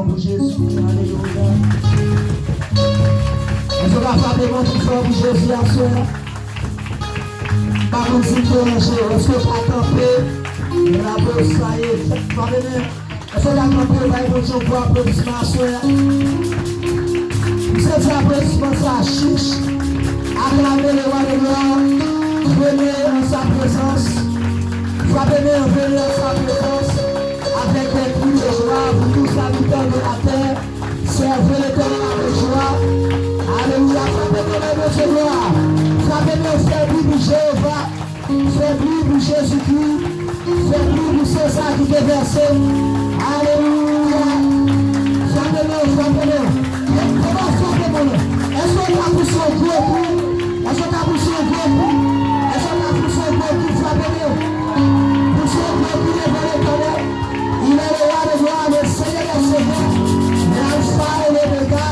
fort pour Jésus. Alléluia. Est-ce qu'on va faire des mots plus forts pour Jésus à soi? Par contre, si tu es est-ce que tu as campé? La bosse, ça y est. Est-ce que tu as campé? Va y avoir pour applaudissement à soi. Ces applaudissements, ça chiche. Acclamez le roi de gloire. Venez en sa présence. Venez en sa présence. Avec des cris de joie, vous tous habitants de la terre. Servez l'Éternel avec joie. Alléluia. Frappez-nous de gloire. Frappez-nous, faites-nous pour Jéhovah. Faites-nous pour Jésus-Christ. Faites-nous pour ceux qui te versé. Alléluia. Frappez-nous, frappez-nous. Comment frappez-nous? Est-ce qu'on a poussé au gros coup? Est-ce qu'on a poussé au gros coup? Est-ce qu'on a poussé au gros coup? Frappez-nous. Poussez au gros coup devant l'Éternel. Il est le roi de gloire, le Seigneur des seigneurs, l'alpha et l'oméga.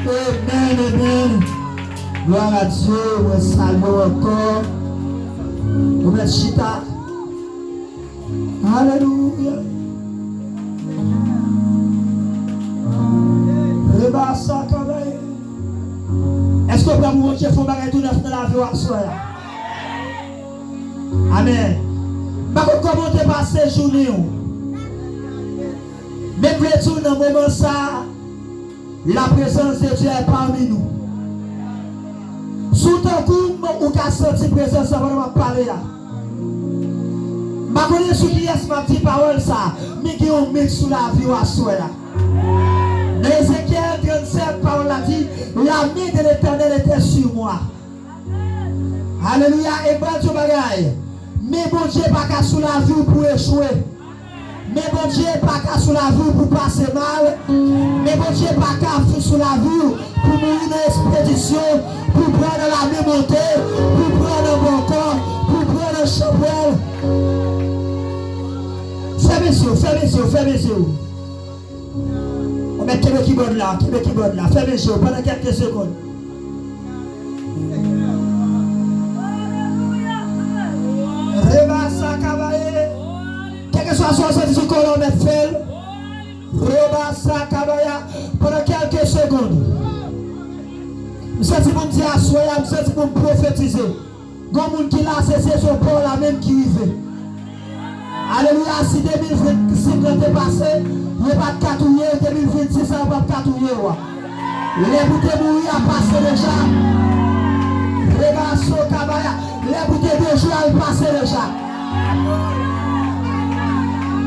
Amen, amen. Gloire à Dieu, nous saluons encore. Nous mettons chita. Alléluia. Est-ce que vous pouvez vous faire un tout neuf dans la vie à soi? Amen. Par contre, comment tu passes ces journées? Mais plutôt dans le moment ça, la présence de Dieu est parmi nous. Sous ton coup, ou qu'à sentir la présence, ça va parler là. Je connais ce qui est ma petite parole ça, mais qui ont mis sous la vie à soi là. Dans Ézéchiel 37, parole a dit, la main de l'Éternel était sur moi. Alléluia, et bon Dieu bagaille. Mais bon Dieu pas qu'à sous la vie pour échouer. Mais bon Dieu pas qu'à sous la vie pour passer mal. Mais bon Dieu pas qu'à sous la vie pour mourir dans l'expédition, pour prendre la même montée, pour prendre un bon corps, pour prendre un chapelle. Fermez les yeux. On met Québec qui bonne là, fermez les yeux pendant quelques secondes. Quel que soit son sens du colon, mais fait. Rebassa Kabaya pendant quelques secondes. Je sais si vous me dites à soi, je sais si vous me prophétisez. Il y a des gens qui l'a cessé son port là même qui vivent. Alléluia, si 2025 est passé, il n'y a pas de catouiller, 2026 ça va pas catouiller. Les bouteilles de mourir a passé déjà. Rebassa Kabaya, les bouteilles de jour a passé déjà.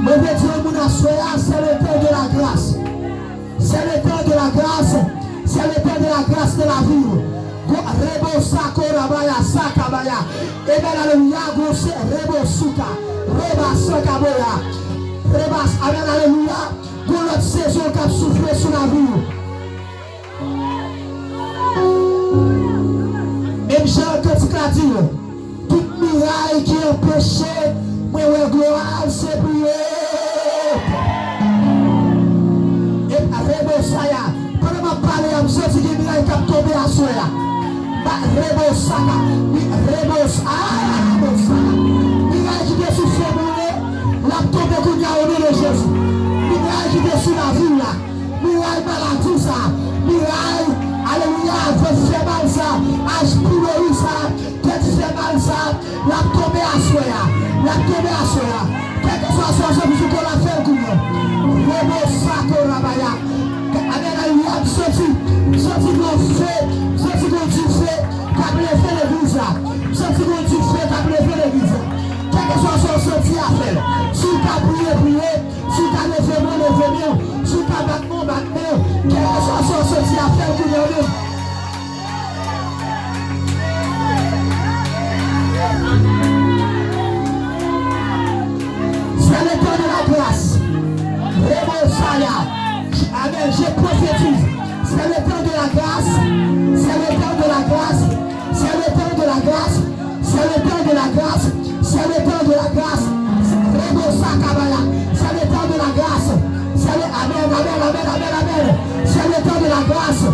Mais je vais dire, mon assoya, c'est le temps de la grâce. C'est le temps de la grâce. C'est le temps de la grâce de la vie. Rebo Sako Rabaya Sakabaya. Et bien, alléluia, Rebo Suka. Reba Sakaboya. Rebas, amen, alléluia. Pour notre saison qui a soufflé sur la vie. Même Jean, quand tu l'as dit, toute muraille qui est empêchée, moi, gloire, c'est prier. Rebosaya, pendant que je parle, je me sens que les murailles qui tombé à soi. Rebosaka, muraille qui est sous ce monde, la tombée qu'on a au nom de Jésus. Muraille qui est sous la vie là. Muraille maladie ça. Muraille, alléluia, veut faire mal ça. Aspire ça. Tête fait mal ça. La tombée à soi. La tombée à soi. Quel que soit son jeu, vous pouvez la faire comme nous. Rebosaka Rabaya. Amen, alléluia, sorti qu'on fait, sorti qu'on tu fais, t'as fait l'église là. Sorti qu'on tu fais, t'as fait l'église là. Quel que soit son sorti à faire. Si t'as prié, si t'as levé mon, si t'as battu mon, quel que soit son sorti à faire pour nous. C'est le temps de la grâce. Rebosaya. Amen, je prophétise. C'est le temps de la grâce. C'est le temps de la grâce. C'est le temps de la grâce. C'est le temps de la grâce. C'est le temps de la grâce. C'est le temps de la grâce. C'est le amen, amen, amen, amen, amen. C'est le temps de la grâce.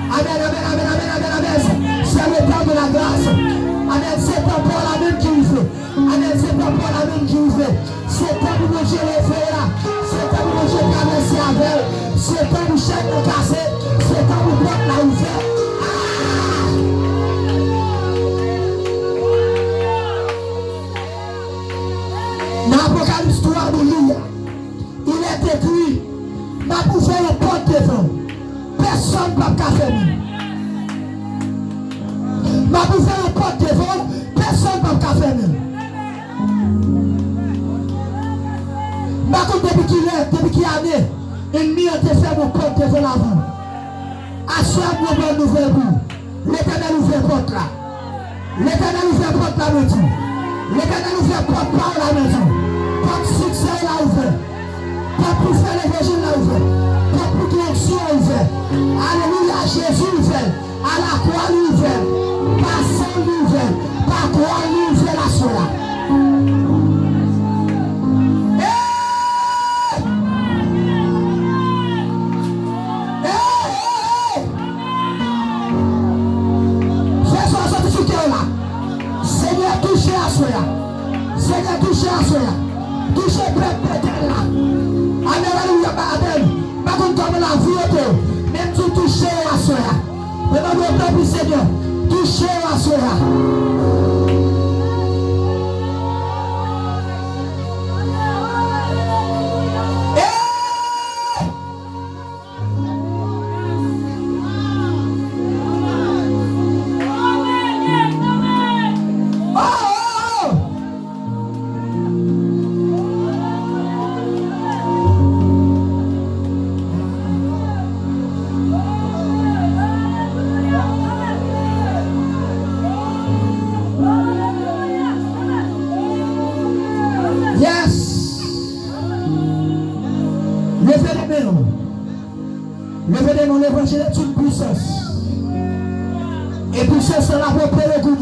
Amen, amen, amen, amen, amen, amen. C'est le temps de la grâce. Amen, c'est pas pour la même qui fait. Amen, c'est pas pour la même qui fait. C'est pas pour le Dieu les frères. C'est pas pour le Dieu qui a laissé. avec. C'est temps pour chaîne de casser. C'est temps pour porte la ouverte. Dans l'Apocalypse 3, il est écrit, m'a pour faire une porte devant. Personne ne peut pas fermer. M'a pour faire une porte devant. Personne ne peut pas fermer. Ma compte depuis qu'il est né, ennemi a été fait mon porte devant l'avant. Assois mon bon nouvel bout. L'Éternel ouvre porte là. L'Éternel ouvre porte la maison. L'Éternel ouvre porte par la maison. Porte succès là ouvert. Porte pour faire l'évangile là ouvert. Porte pour direction ouvert. Alléluia, Jésus ouvert. À la croix ouvert. Par sang ouvert. Par croix ouvert la soie. Seigneur, touchez à cela. Seigneur, touchez à cela. Touchez peut-être là. Alléluia, Amen. Pas comme la vie, même tu touchez à cela. Demande au peuple, Seigneur, touchez à cela. Levez les mains, l'évangile est une puissance. Et puissance, c'est la paix de Dieu.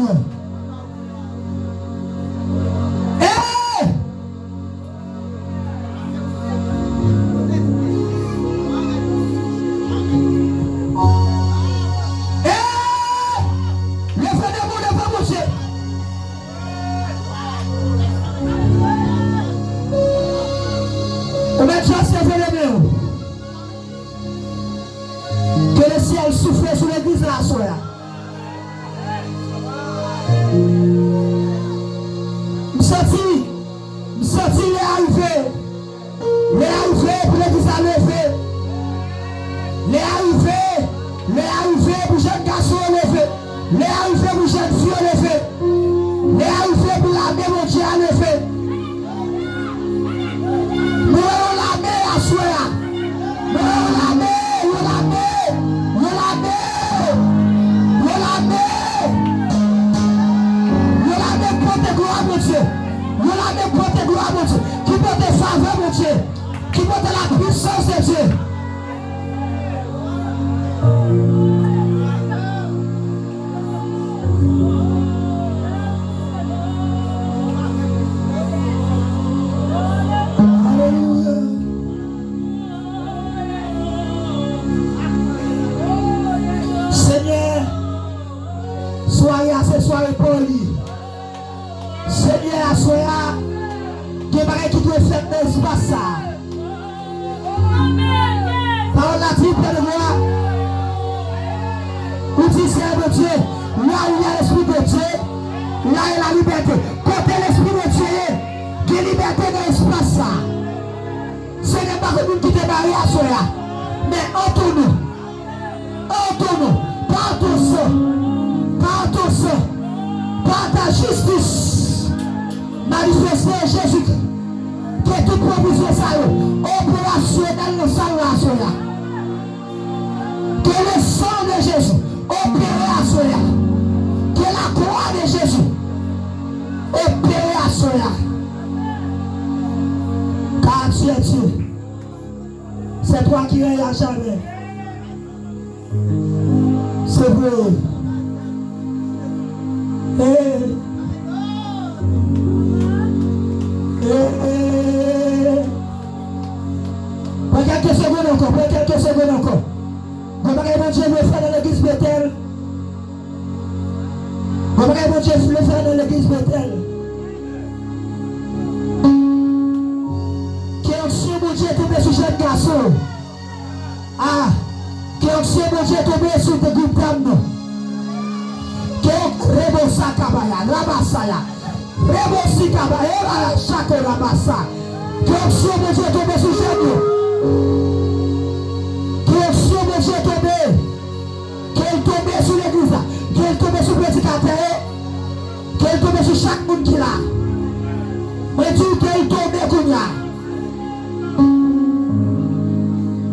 Que le ciel souffle sur l'église là, soya. Je sens les arrivés pour l'église à lever. Les arrivés pour jeunes garçons lever. Les arrivés pour jeunes filles lever. Les arrivés pour l'armée mon Dieu à lever. Nous allons l'armée à soya. Nous allons l'armée. Qui porte faveur, mon Dieu, qui porte la puissance de Dieu. Alléluia. Seigneur, soyez assez, soyez poli. Seigneur, soyez. Qui doit faire dans l'espace. Parole la vie près de moi. Où tu sais, mon Dieu, là où il y a l'Esprit de Dieu, là il y a la liberté. Côté l'Esprit de Dieu, il y a liberté dans l'espace. Ce n'est pas comme une qui te marie à soi. Mais entre-nous, par ton sang, par ta justice, manifester Jésus-Christ. Que toute provision opérationnelle ne salvation là. Que le sang de Jésus opère à cela. Que la croix de Jésus opère à cela. Car tu es Dieu. C'est toi qui règnes à jamais. C'est vrai. Quelques secondes encore. Comment Dieu le fait dans l'église Bethel? Comment Dieu le fait dans l'église Bethel? Quelle action mon Dieu est tombé sur jeune garçon? Ah, que onction de Dieu tombe sur tes groupes d'âmes. Que Rebosa Kabaya, Rabasaya, Rebosi Kabaya, Chako Rabasa. Que onction de Dieu tombe sur tes que onction de Dieu tombe. Qu'elle tombe sur l'église, qu'elle tombe sur le prédicateur, qu'elle tombe sur chaque monde qui est là. Moi, je dis qu'elle tombe comme ça.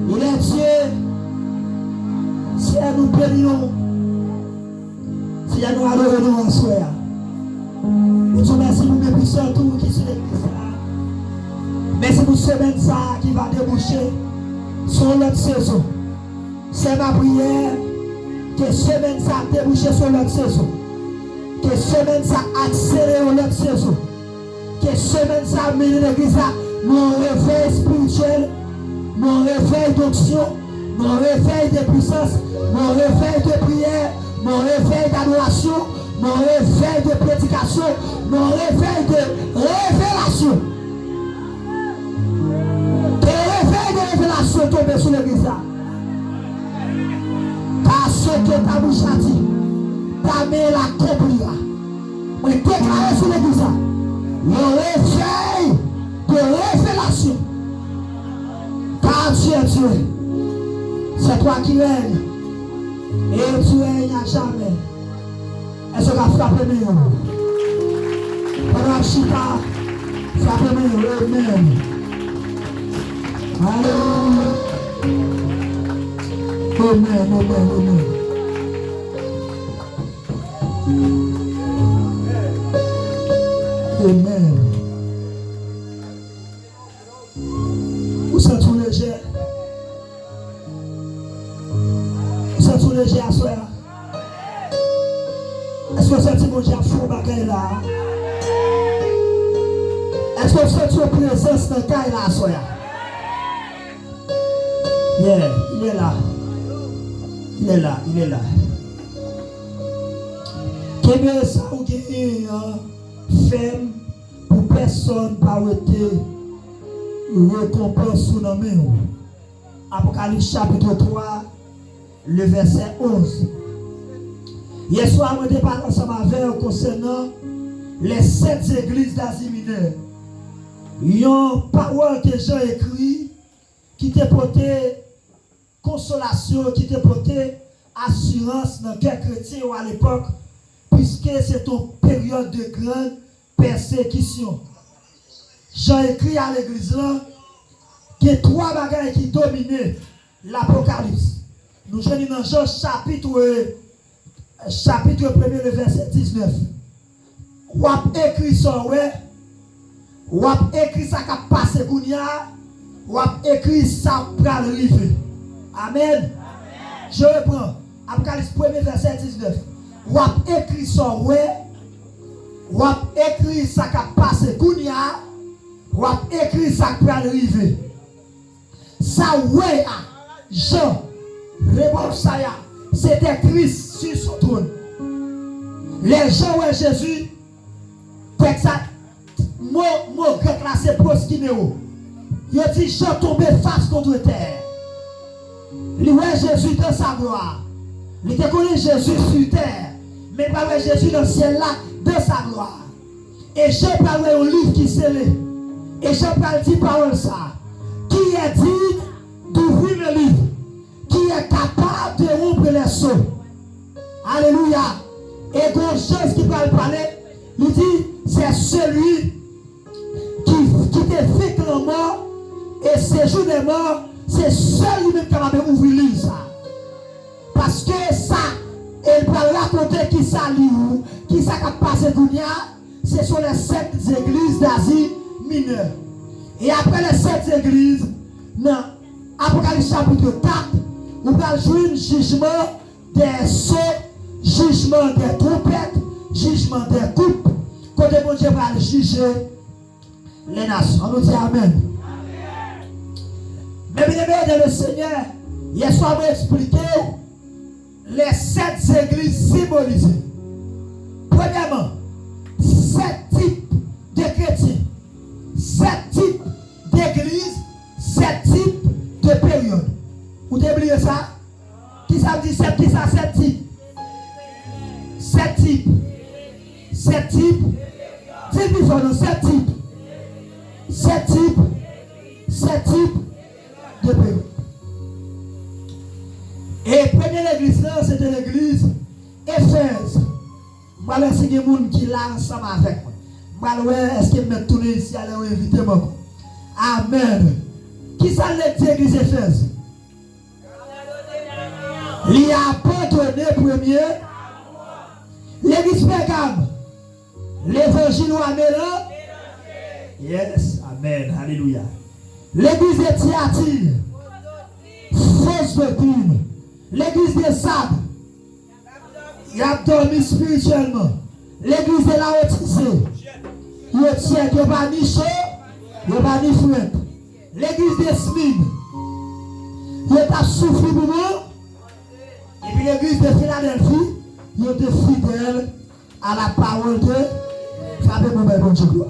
Il est Dieu. Si elle nous bénit, si elle nous adore en soi. Nous te remercions pour mes puissants tout qui sont l'église. Merci pour semaine ça qui va déboucher sur notre saison. C'est ma prière. Que semaine ça débouche sur notre saison. Que semaine ça accélère notre saison. Que semaine ça mène l'église à mon réveil spirituel, mon réveil d'onction, mon réveil de puissance, mon réveil de prière, mon réveil d'adoration, mon réveil de prédication, mon réveil de révélation. Que réveil de révélation tombe sur l'église. Ce que ta bouche a dit, ta main l'accomplira. Je déclare sur l'église le réveil de révélation. Car Dieu est Dieu. C'est toi qui règnes. Et tu règnes à jamais. Est-ce que tu as frappé mes yeux? Pendant que je suis frappé mes yeux. Amen. Alléluia. Amen, amen, amen. Amen. Vous sentez tout léger? Vous sentez tout léger à soi? Est-ce que vous sentez mon Dieu à fou bagaille là? Est-ce que vous sentez votre présence dans le cas là à soi? Yeah, il est là. Il est là, il est là. Qu'est-ce que ça ou gagne ferme pour personne pas été récompense sous nos mains. Apocalypse chapitre 3, le verset 11. Hier soir, je parle ensemble avec vous concernant les 7 églises d'Asie mineure. Il y a une parole que j'ai écrite qui t'a porté consolation, qui t'a porté assurance dans quel chrétien à l'époque, puisque c'est une période de grande persécution. J'ai écrit à l'église là qu'il y a 3 bagages qui dominaient l'Apocalypse. Nous sommes dans Jean chapitre 1, le verset 19. Ou a écrit ça, ouais. Ou a écrit ça qui a passé Gounia. Ou a écrit ça qui a arrivé. Amen. Je reprends. Apocalypse 1, verset 19. Ou a écrit ça, ouais. Ou a écrit ça qui a passé Gounia. Ou a écrit ça qui a arrivé. Ça, ouais, Jean, Rebonsaya, c'était Christ sur son trône. Les gens, ouais, Jésus, texte, mot grec là, c'est proskynéo. Il a dit, Jean tombé face contre terre. Il voit Jésus dans sa gloire. Il te connaît Jésus sur terre. Mais pas voir Jésus dans le ciel là, dans sa gloire. Et Jean parle un livre qui scellé. Et Jean parle dit parole ça. Qui est digne d'ouvrir le livre? Qui est capable de rompre les sceaux? Alléluia. Et quand chose qui parle parler, il dit, c'est celui qui te fait que la mort et ces jours de mort, c'est seul lui-même qui va ouvrir le livre. Parce que ça, il va raconter qui ça livre, qui ça qui passe Gounia, ce sont les 7 églises d'Asie mineure. Et après les 7 églises, dans Apocalypse chapitre 4, on va jouer un jugement des sceaux, jugement des trompettes, jugement des coupes. Quand bon Dieu va juger les nations. On nous dit Amen. Mais bien aimé de le Seigneur, hier soir, on va expliquer les 7 églises symbolisées. Premièrement, 7 types de chrétiens, 7 types d'églises, 7 types de périodes. Vous devez oublié ça? Qui ça dit 7? Qui ça 7 types? 7 types. 7 types. Dis plus fort, 7 types. 7 types. 7 types de période. Et première église là, c'était l'église Éphèse. Je vais laisser des gens qui là ensemble avec moi. Je vais est-ce que je tourner ici à inviter moi. Amen. Qui ça l'église Éphèse? Il a abandonné premier. L'église Pégame. L'évangile ou Amélan. Yes. Amen. Alléluia. L'église de Thyatire. Fausse doctrine. L'église de Sable. Il a dormi spirituellement. L'église de Laodicée. Il n'y a pas ni chaud, il n'y a pas ni fouette. L'église de Smyrne. Il a souffert pour moi. Et puis l'église de Philadelphie. Il était fidèle à la parole de Fabien Moubel, bon Dieu gloire.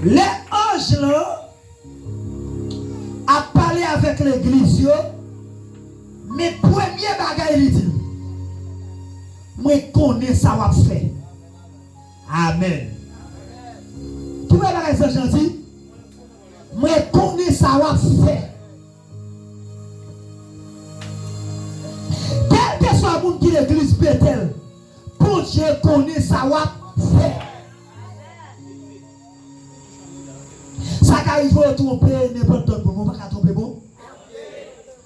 Les anges là a parlé avec l'église, mais premier bagage il dit, moi connais ça va faire. Amen. Qui va bagage ça gentil? Moi connais ça va faire. Quel que soit le monde qui l'église Bethel, pour Dieu connaît ça va faire. Ça arrive à tromper n'importe quel moment, pas qu'à tromper bon.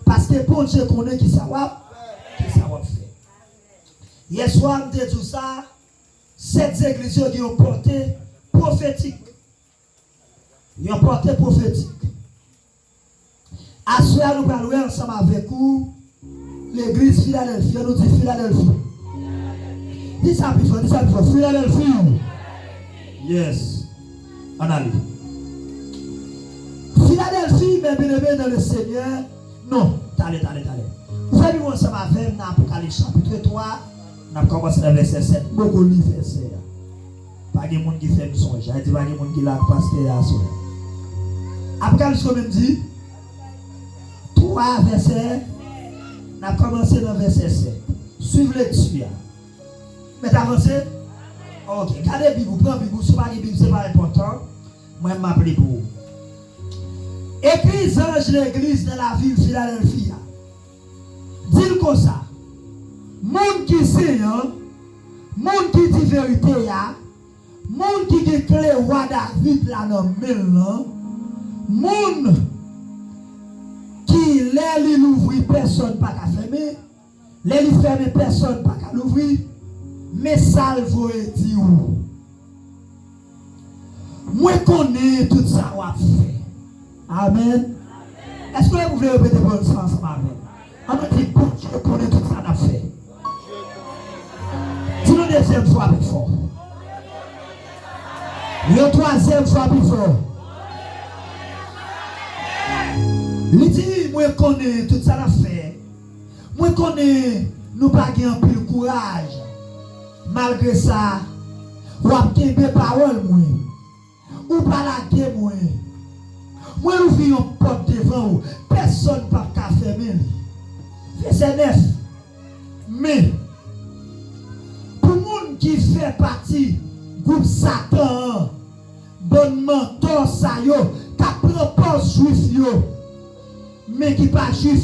Parce que pour Dieu connaît qui ça va faire. Hier soir, je dis tout ça, cette église qui ont porté prophétique. Ils ont porté prophétique. À ce moment, nous parlons ensemble avec vous, l'église Philadelphie, nous dit Philadelphie. Dis ça plus fort, Philadelphie. Yes. On a lu. Philadelphie, mais bien aimé dans le Seigneur. Non, allez. Vous allez voir ensemble avec nous dans Apocalypse chapitre 3. Nous avons commencé dans le verset 7. Beaucoup de versets. Pas de monde qui fait du songe. Il dit pas de monde qui l'a pasteur à son. Apocalypse même dit 3 versets. Nous avons commencé dans le verset 7. Suivez lecture. Mais avancez. Ok, gardez la Bible, prenez la Bible. Si vous n'avez pas de Bible, ce n'est pas important. Moi, je m'appelle pour vous. Écris ange l'église de la ville Philadelphie. Dis-le comme ça. Monde qui sait, monde qui dit vérité, monde qui dit clé roi David là dans le monde qui l'aile l'ouvrir, personne pas qu'à fermer, l'aile fermer, personne pas qu'à l'ouvrir, mais ça le faut dire où. Moi connais tout ça qu'on a fait. Amen. Est-ce que vous voulez répéter pour le sens avec? On a dit pour Dieu connaît tout ça qu'on a fait. Dis-le deuxième fois plus fort. Le troisième fois plus fort. Il dit, moi connais tout ça qu'on a fait. Moi connais nous pas gagner plus courage. Malgré ça, ou a des paroles moi. Ou pas la guerre moi. Moi nous vivons porte devant vous. Personne ne peut fermer. Verset 9. Mais pour monde qui fait partie groupe Satan, bon mentor ça yo, qui propose juif yo, mais qui pas juif,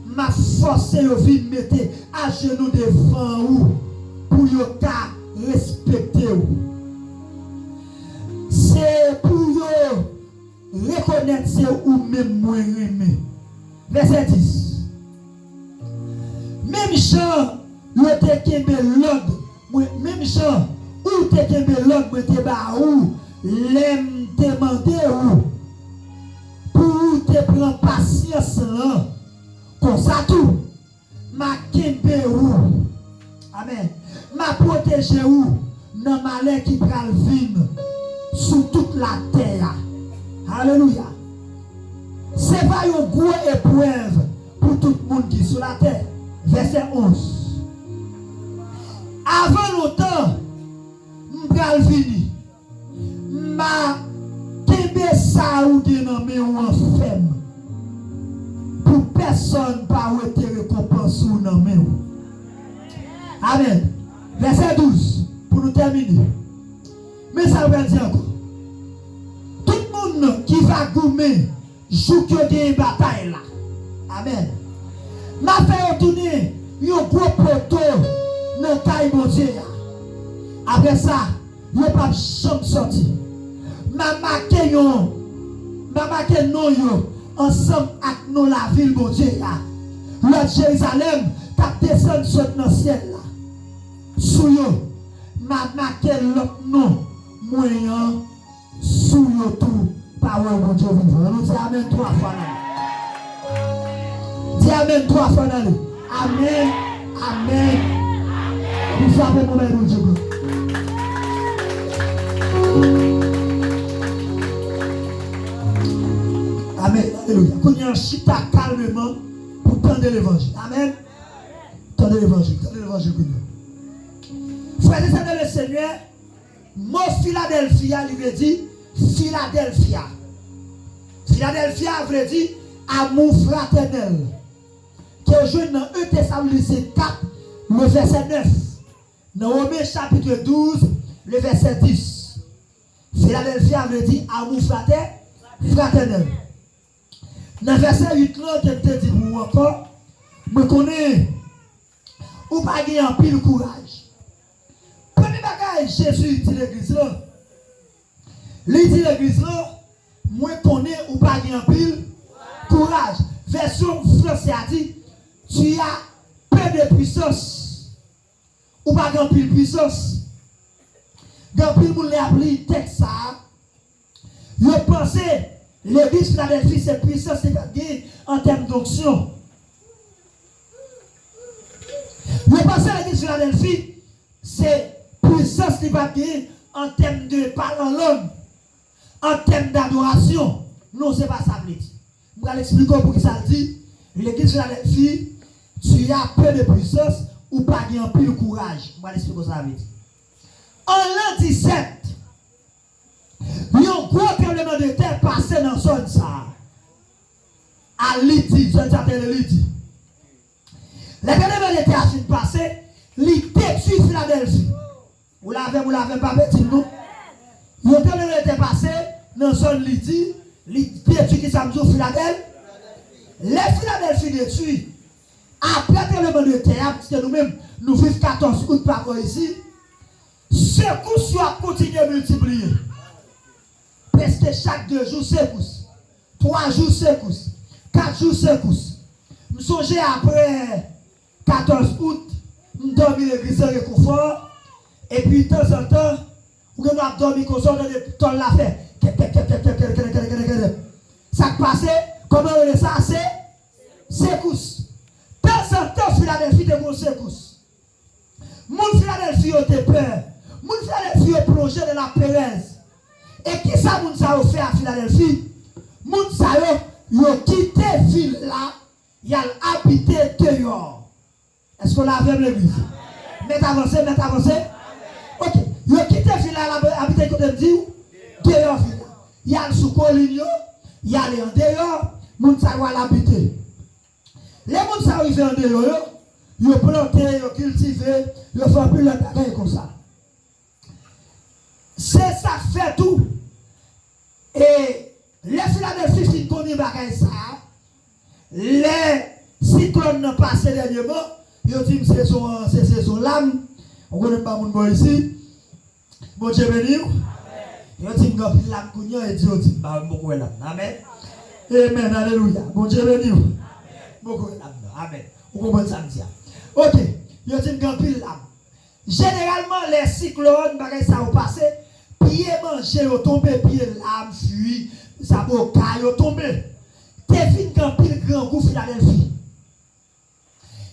m'a forcé yo vite mettre à genoux devant vous pour yo ka respecter vous. C'est pour yo reconnaître ou même moins aimer. Verset 10. Même chant, ou te kembe l'ordre, même chant, ou te kembe l'ordre, te ba ou, l'aime demander ou, pour te prendre patience là, comme ça tout, ma kembe ou, amen, ma protéger ou, dans malheur qui pral vin, sur toute la terre. Alléluia. C'est pas une grosse épreuve pour tout le monde qui est sur la terre. Verset 11. Avant longtemps, m'pral vini. M'a personne pas été récompense ou non mais. Amen. Verset 12 pour nous terminer. Mais ça veut dire encore. Tout le monde qui va gommer joue que des batailles là. Amen. M'a fait retourner un gros poteau dans le taille mon Dieu. Après ça, il n'y a pas de chambre sortie. M'a marqué non yo ensemble avec nous la ville mon Dieu là. Le Jérusalem t'a descendu dans le ciel là. Sous yo m'a marqué l'autre nom moyen sous yo tout parole mon Dieu vivant. Nous disons amen 3 fois là. Dis amen 3 fois là. Amen. Amen. Nous savons mon Dieu. Amen. Alléluia. Qu'on y a un chita calmement pour tendre l'évangile. Amen. Tendre l'évangile. Tendre l'évangile. Frères et sœurs de le Seigneur, mot Philadelphia, il veut dire Philadelphia. Philadelphia veut dire amour fraternel. Que je dans 1 Thessaloniciens 4, le verset 9. Dans Romains chapitre 12, le verset 10. Philadelphia veut dire amour fraternel. Dans le verset 8, là, je te dis pour encore, je connais, ou pas gagner un pile courage. Premier bagage, Jésus dit l'église là. Il dit l'église là, moi connais ou pas gagner un pile courage. Version française a dit, tu as peu de puissance. Ou pas gagner un pile puissance. Quand pile moun l'a appelé texte ça, je pensais l'église Philadelphie c'est puissance en termes d'onction. Je pensais l'église Philadelphie c'est puissance en termes de parler en langue, en termes d'adoration. Non, c'est pas ça. Je vais l'expliquer pour qui ça dit. L'église Philadelphie, tu as peu de puissance ou pas de plus de courage. Je vais l'expliquer ça. En l'an 17, il y a un gros tremblement de terre passé dans son ça. À Lydie, je t'appelle Lydie. Le tremblement de terre a passé, il détruit Philadelphie. Vous l'avez pas petit nous. Le tremblement de terre passé dans son Lydie, il détruit qui ça me Philadelphie. Les Philadelphie détruit. Après le tremblement de terre, parce que nous-mêmes, nous vivons 14 août par ici. Secousse a continué à multiplier. Presque chaque 2 jours, secousse. 3 jours, secousse. 4 jours, secousse. Je songe après 14 août, je dormi l'église de réconfort. Et puis, de temps en temps, vous avez dormi comme ça dans les tons de la fête. Ça passe, comment on dit ça? C'est secousse. De temps en temps, Philadelphie est mon secousse. Mon Philadelphie a peur. Mon Philadelphie est plongé dans la pérèse. Et qui ça, moun sa fait à Philadelphie? Moun sa yo quitté ville là, y a habité dehors. Est-ce qu'on a vu l'église? Mettez avancé. Ok. Yo quitté ville là, habité côté de Dieu, dehors ville. Y a le sous colline, y a les en dehors, moun sa yo l'habité. Les moun sa yo en dehors, yo planté, yo cultivé, yo fait plus le travail comme ça. C'est ça fait tout. Et les Philadelphie qui connaissent ça, les cyclones n'ont pas passé dernièrement, ils ont dit que c'est son lame. On ne connaît pas mon boy ici. Bon Dieu béni. Ils ont dit que c'est lame cognant et Dieu dit que beaucoup de lame. Amen. Amen. Alléluia. Bon Dieu béni. Beaucoup de lame. Amen. Vous comprenez ça? Ok. Ils ont dit que c'est lame. Généralement, les cyclones, ça ont passé. Pied manger, au tombé, pied l'âme, fuit, ça va caille, au tombé. T'es venu quand pile grand goût Philadelphie.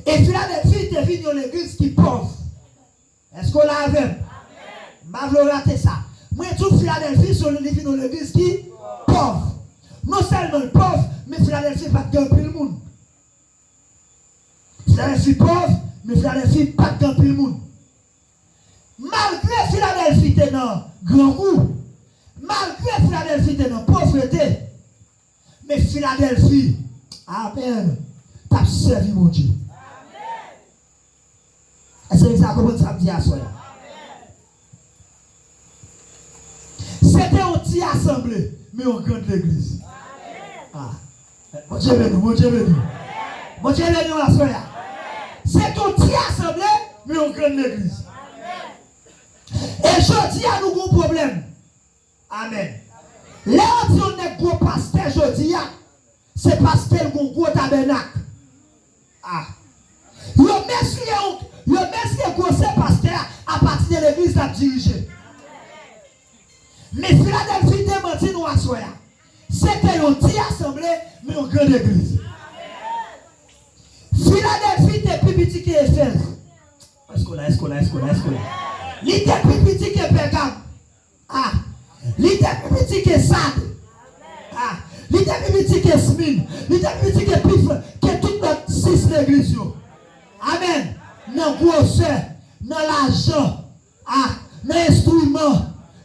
Et Philadelphie, t'es venu dans l'église qui est pauvre. Est-ce qu'on l'a avec? Je vais rater ça. Moi, tout Philadelphie, c'est dans l'église qui est pauvre. Non seulement pauvre, mais Philadelphie pas de grand pile monde. Philadelphie pauvre, mais Philadelphie pas de grand pile monde. Malgré Philadelphie t'es dans grand goût, malgré Philadelphie t'es dans pauvreté, mais Philadelphie, amen, a servi mon Dieu. Est-ce que ça commence à dire à soi? C'était une petite assemblée, mais on grande l'église. Ah. Mon Dieu béni, mon Dieu béni. Mon Dieu béni à soi. C'est une petite assemblée, mais on grande l'église. Et je dis à nous gros problème. Amen. Là où on est gros pasteur, je dis, c'est parce qu'elle a un gros tabernacle. Ah. Yo merci gros pasteur à partir de l'église à diriger. Mais Philadelphie démentit nous à soi. C'était une petite assemblée, mais une grande église. Philadelphie était plus petit que Éphèse. Est-ce qu'on l'a? Il était plus petit que Pergame. Ah. Il était plus petit que Sade. Ah. Il était plus petit que Smyrne. Il était plus petit que Pifre. Que toutes nos 6 églises. Amen. Dans grosseur, dans l'argent, dans l'instrument,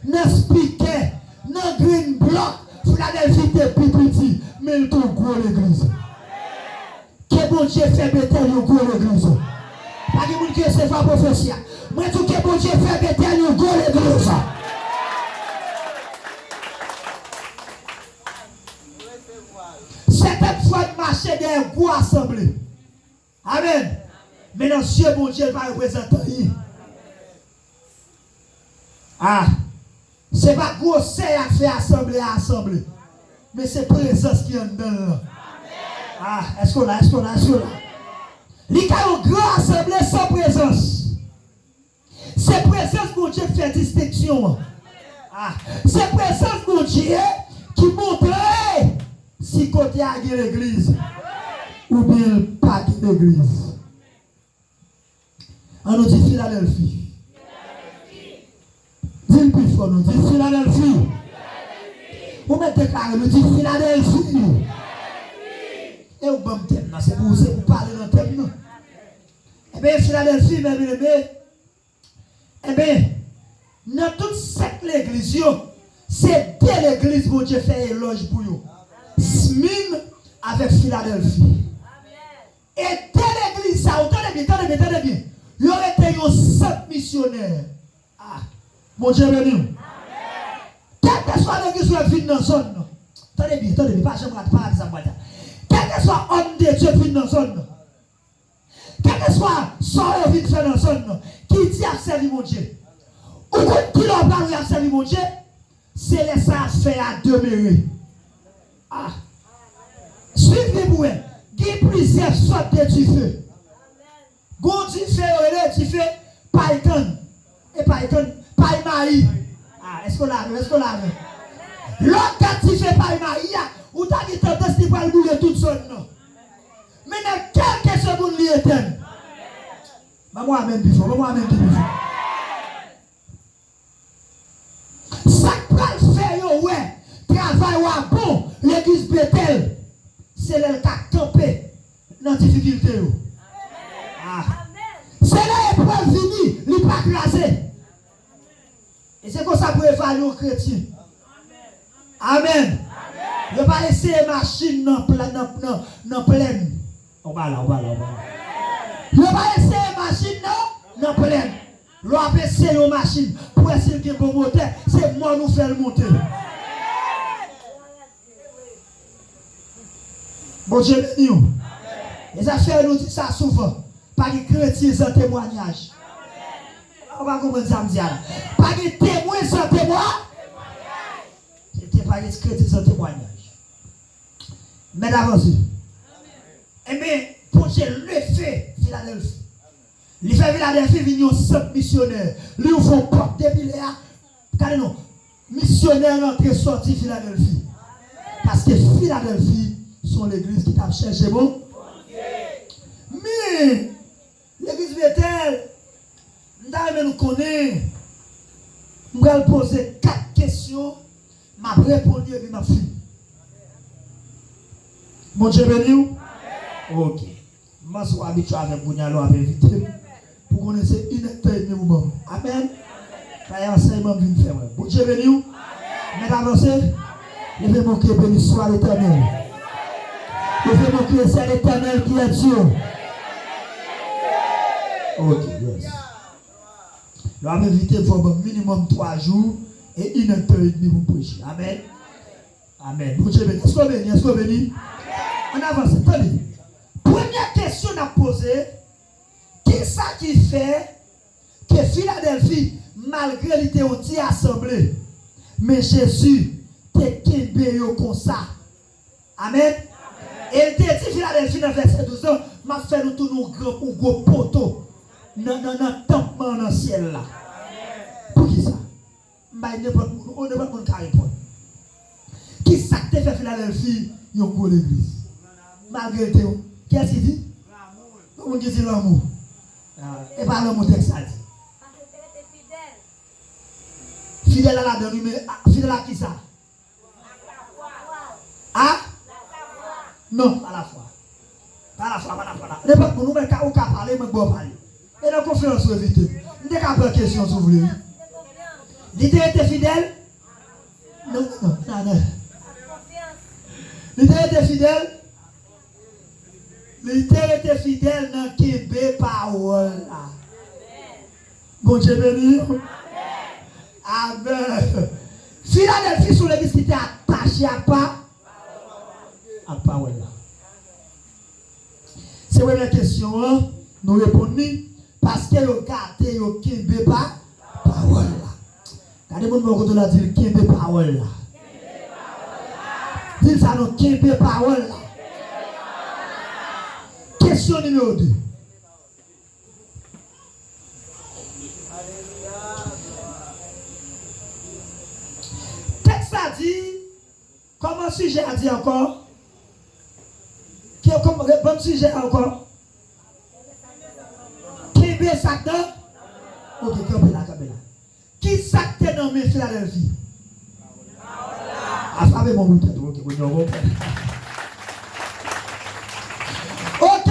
dans le speaker, dans le green block. Philadelphie était plus petit, mais il est gros l'église. Que bon Dieu fait Bethel, il gros l'église. Pas de monde qui se fait prophétie. Moi, tout que bon Dieu fait Bethel, il gros l'église. Cette fois de marcher des gros assemblées. Amen. Mais dans ce bon Dieu va représenter. Ah. C'est pas gros c'est à faire assemblée à assemblée. Mais c'est présence qui est dedans. Ah, est-ce qu'on a? Il y a une grande assemblée sans présence. C'est présence que Dieu fait distinction. Ah, c'est présence que Dieu qui montre si côté a l'église ou bien pas l'église. On nous dit Philadelphie. Dis-le plus fort, nous dit Philadelphie. Vous mettez carré, nous dit Philadelphie. Et vous bon thème, c'est pour vous parler dans le thème. Eh bien, Philadelphie, mes bien-aimés, eh bien, dans toute cette église, c'est deux l'église que Dieu fait éloge pour vous. Smyrne avec Philadelphie. Et deux l'église, ça, attendez bien. Il y aurait été un 7 missionnaires. Ah, mon Dieu béni. Quelle que soit l'église où elle vit dans la zone, attendez bien, pas jamais pas ça. Quel que soit homme de Dieu vit dans la zone, quel que soit soeur vit dans la zone, qui dit à servir mon Dieu, ou qui leur parle à servir mon Dieu, c'est laisser ça faire à demeurer. Ah, suivez-moi, il y a plusieurs sortes de feu. Gon du feu, Python, et Python, Païmaï. Ah, est-ce qu'on l'a vu? L'autre quand tu fais Païmaï, ou t'as dit tendance de pas le bouler toute son nom. Mais dans quelques secondes, il est éteint. Moi-même, il faut. Ça peut faire, ouais, travail bon, l'église Bethel, c'est elle qui a campé dans la difficulté. Ah. C'est là l'épreuve finie, il n'est pas crasé. Et c'est comme ça pour évaluer aux chrétiens. Amen. Il ne va pas laisser les machines dans pleine. On va là. Il ne va pas laisser les machines dans pleine. L'on va laisser les machines pour essayer de bon moteur. C'est moi nous faire monter. Bon Dieu béni. Les affaires nous disent ça souvent. Pas de chrétiens sans témoignage. On va comprendre ça me dire. Pas de témoins sans témoignage. C'était pas de chrétiens sans témoignage. Mais d'avancée. Eh bien, pour Dieu le fait Philadelphie. Il fait Philadelphie venir 5 missionnaires. Lui font porte depuis là. Regardez non. Missionnaires entrés sortis Philadelphie. Parce que Philadelphie sont l'église qui t'a cherché bon. Mais l'église Bethel, nous connaissons. Nous allons poser 4 questions. Ma réponse est ma fille. Mon Dieu béni. Ok. Je suis habitué avec vous, avec vite. Pour connaître une éternité. Amen. Car enseignement vient faire. Bon Dieu béni. Mais avancez. Levez mon cœur, béni soit l'éternel. Pouvez-nous crier, c'est l'Éternel qui est Dieu. Ok, yes. Nous avons invité pour un minimum 3 jours et 1h30 pour prêcher. Amen. Amen. Est-ce qu'on bénit? Est-ce qu'on bénit? On avance. Attendez. Première question à poser. Qui est ça qui fait que Philadelphie, malgré l'été assemblée, mais Jésus te kembe comme ça? Amen. Et il te dit Philadelphie dans le verset 12, m'a fait nous tourner un gros poteau dans le temple dans le ciel là. Pour qui ça? On ne peut pas répondre. Qui ça te fait Philadelphie, il y a une grande église? Malgré tout, qu'est-ce qu'il dit? Comment il dit l'amour? Et pas l'amour texte ça dit. Fidèle à la donne, mais fidèle à qui ça? Ah? Non, pas la foi. Pas la foi, pas la foi. N'importe où nous, mais quand on parler, mais bon parler. Et la conférence, vous évitez. Nous n'avons pas de question, si vous voulez. L'idée était fidèle? Non. L'idée était fidèle? L'idée était fidèle dans Québec, parole. Bon Dieu béni. Amen. Philadelphie sur l'église qui était attachée à pas. À parole là. C'est la question, hein? Nous répondons parce que le gâté, le Québec, pas parole là. Regardez mon côté là, dit Québec, parole là. Dis ça, non, Québec, parole là. Question numéro 2. Texte a dit, comment sujet a dit encore? Comme bon sujet encore? Québec, ça te? Ok, campé là. Qui ça te nommé Philadelphie? Ah, ça va mon bout de tête, ok, ok,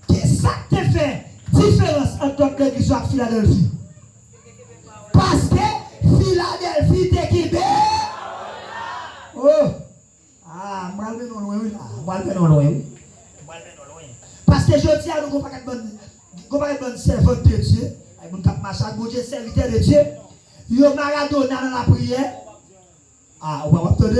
qui ça te fait différence entre l'église et Philadelphie? Parce que Philadelphie est Québec. Oh! Ah, moi je vais non loin, moi je vais non loin. Parce que je dis à nous qu'on pas de bonne servante de Dieu, avec mon cap machin, bon Dieu serviteur de Dieu, yo Maradona dans la prière. Ah, on va entendre.